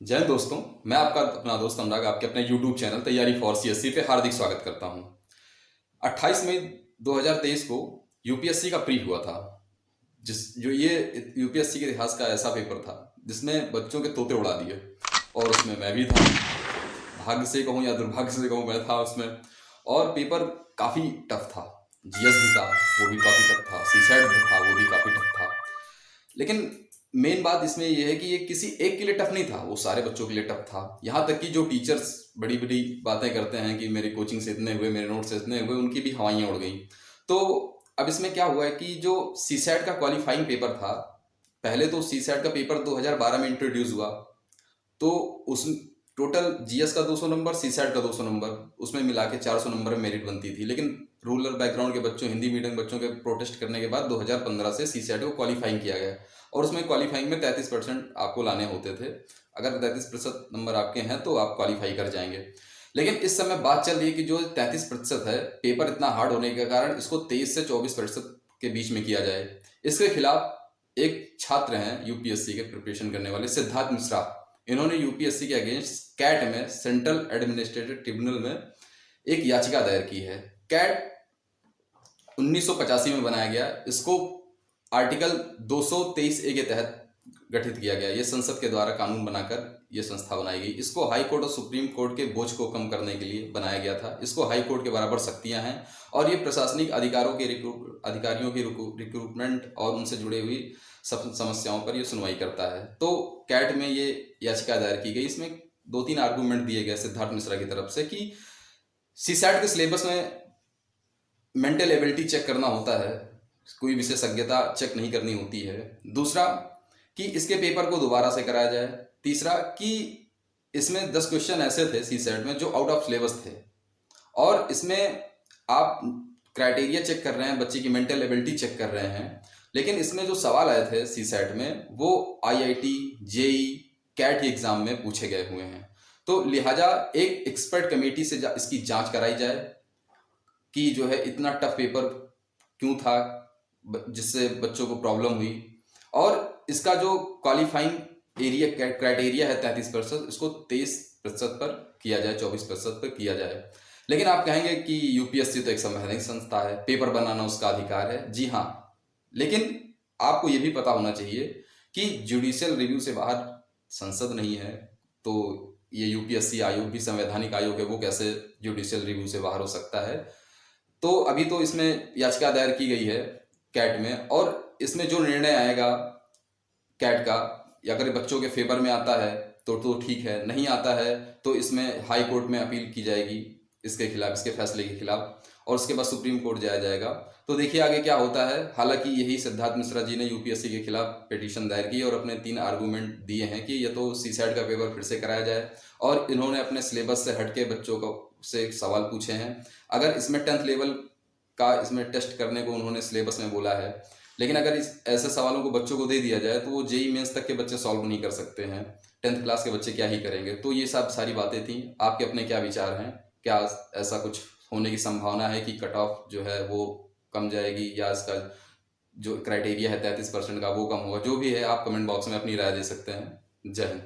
जय हिंद दोस्तों। मैं आपका अपना दोस्त अनुराग आपके अपने YouTube चैनल तैयारी फॉर सीएससी पे हार्दिक स्वागत करता हूं। 28 मई 2023 को यूपीएससी का प्री हुआ था। जो ये यूपीएससी के इतिहास का ऐसा पेपर था जिसमें बच्चों के तोते उड़ा दिए, और उसमें मैं भी था। भाग्य से कहूँ या दुर्भाग्य से कहूँ, मैं था उसमें। और पेपर काफ़ी टफ था। जीएस भी था, वो भी काफ़ी टफ था। सीसैट भी था, वो भी काफ़ी टफ था। लेकिन मेन बात इसमें यह है कि ये किसी एक के लिए टफ नहीं था, वो सारे बच्चों के लिए टफ था। यहाँ तक कि जो टीचर्स बड़ी बड़ी बातें करते हैं कि मेरी कोचिंग से इतने हुए, मेरे नोट से इतने हुए, उनकी भी हवाइयाँ उड़ गई। तो अब इसमें क्या हुआ है कि जो सीसैट का क्वालिफाइंग पेपर था, पहले तो सीसैट का पेपर 2012 में इंट्रोड्यूस हुआ। तो उस टोटल जीएस का 200 नंबर, सीसैट का 200 नंबर, उसमें मिला के 400 नंबर में मेरिट बनती थी। लेकिन रूरल बैकग्राउंड के बच्चों, हिंदी मीडियम बच्चों के प्रोटेस्ट करने के बाद 2015 से सीसैट को क्वालिफाइंग किया गया, और उसमें क्वालिफाइंग में 33% आपको लाने होते थे। अगर 33% नंबर आपके हैं तो आप क्वालिफाई कर जाएंगे। लेकिन इस समय बात चल रही है कि जो 33% है, पेपर इतना हार्ड होने के कारण इसको 23 से 24% के बीच में किया जाए। इसके खिलाफ एक छात्र हैं यूपीएससी के प्रिपरेशन करने वाले, सिद्धार्थ मिश्रा। इन्होंने यूपीएससी के अगेंस्ट कैट में, सेंट्रल एडमिनिस्ट्रेटिव ट्रिब्यूनल में, एक याचिका दायर की है। कैट 1985 में बनाया गया। इसको आर्टिकल 223A के तहत गठित किया गया। ये संसद के द्वारा कानून बनाकर ये संस्था बनाई गई। इसको हाई कोर्ट और सुप्रीम कोर्ट के बोझ को कम करने के लिए बनाया गया था। इसको हाई कोर्ट के बराबर शक्तियां हैं, और ये प्रशासनिक अधिकारियों के रिक्रूटमेंट और उनसे जुड़े हुई सब समस्याओं पर ये सुनवाई करता है। तो कैट में ये याचिका दायर की गई। इसमें 2-3 आर्गूमेंट दिए गए सिद्धार्थ मिश्रा की तरफ से कि सीसैट के सिलेबस में मेंटल एबिलिटी चेक करना होता है, कोई विशेषज्ञता चेक नहीं करनी होती है। दूसरा कि इसके पेपर को दोबारा से कराया जाए। तीसरा कि इसमें 10 क्वेश्चन ऐसे थे सीसैट में जो आउट ऑफ सिलेबस थे, और इसमें आप क्राइटेरिया चेक कर रहे हैं, बच्चे की मेंटल एबिलिटी चेक कर रहे हैं, लेकिन इसमें जो सवाल आए थे सीसैट में वो आईआईटी, जेई, कैट एग्जाम में पूछे गए हुए हैं। तो लिहाजा एक एक्सपर्ट कमेटी से इसकी जांच कराई जाए कि जो है इतना टफ पेपर क्यों था जिससे बच्चों को प्रॉब्लम हुई, और इसका जो क्वालिफाइंग एरिया क्राइटेरिया है 33%, इसको 23% पर किया जाए, 24% पर किया जाए। लेकिन आप कहेंगे कि यूपीएससी तो एक संवैधानिक संस्था है, पेपर बनाना उसका अधिकार है। जी हाँ, लेकिन आपको ये भी पता होना चाहिए कि जुडिशियल रिव्यू से बाहर संसद नहीं है। तो ये यूपीएससी आयोग भी संवैधानिक आयोग है, वो कैसे जुडिशियल रिव्यू से बाहर हो सकता है। तो अभी तो इसमें याचिका दायर की गई है कैट में, और इसमें जो निर्णय आएगा कैट का, या अगर बच्चों के फेवर में आता है तो ठीक है, नहीं आता है तो इसमें हाई कोर्ट में अपील की जाएगी इसके खिलाफ, इसके फैसले के खिलाफ, और उसके बाद सुप्रीम कोर्ट जाया जाएगा। तो देखिए आगे क्या होता है। हालांकि यही सिद्धार्थ मिश्रा जी ने यूपीएससी के खिलाफ पिटीशन दायर की और अपने 3 आर्गूमेंट दिए हैं कि या तो सीसैट का पेपर फिर से कराया जाए, और इन्होंने अपने सिलेबस से हटके बच्चों को से सवाल पूछे हैं। अगर इसमें 10th लेवल का इसमें टेस्ट करने को उन्होंने सिलेबस में बोला है, लेकिन अगर ऐसे सवालों को बच्चों को दे दिया जाए तो वो जेई मेंस तक के बच्चे सॉल्व नहीं कर सकते हैं। 10th क्लास के बच्चे क्या ही करेंगे। तो ये सब सारी बातें थी। आपके अपने क्या विचार हैं? क्या ऐसा कुछ होने की संभावना है कि कट ऑफ जो है वो कम जाएगी, या इसका जो क्राइटेरिया है 33% का वो कम होगा? जो भी है आप कमेंट बॉक्स में अपनी राय दे सकते हैं। जय हिंद।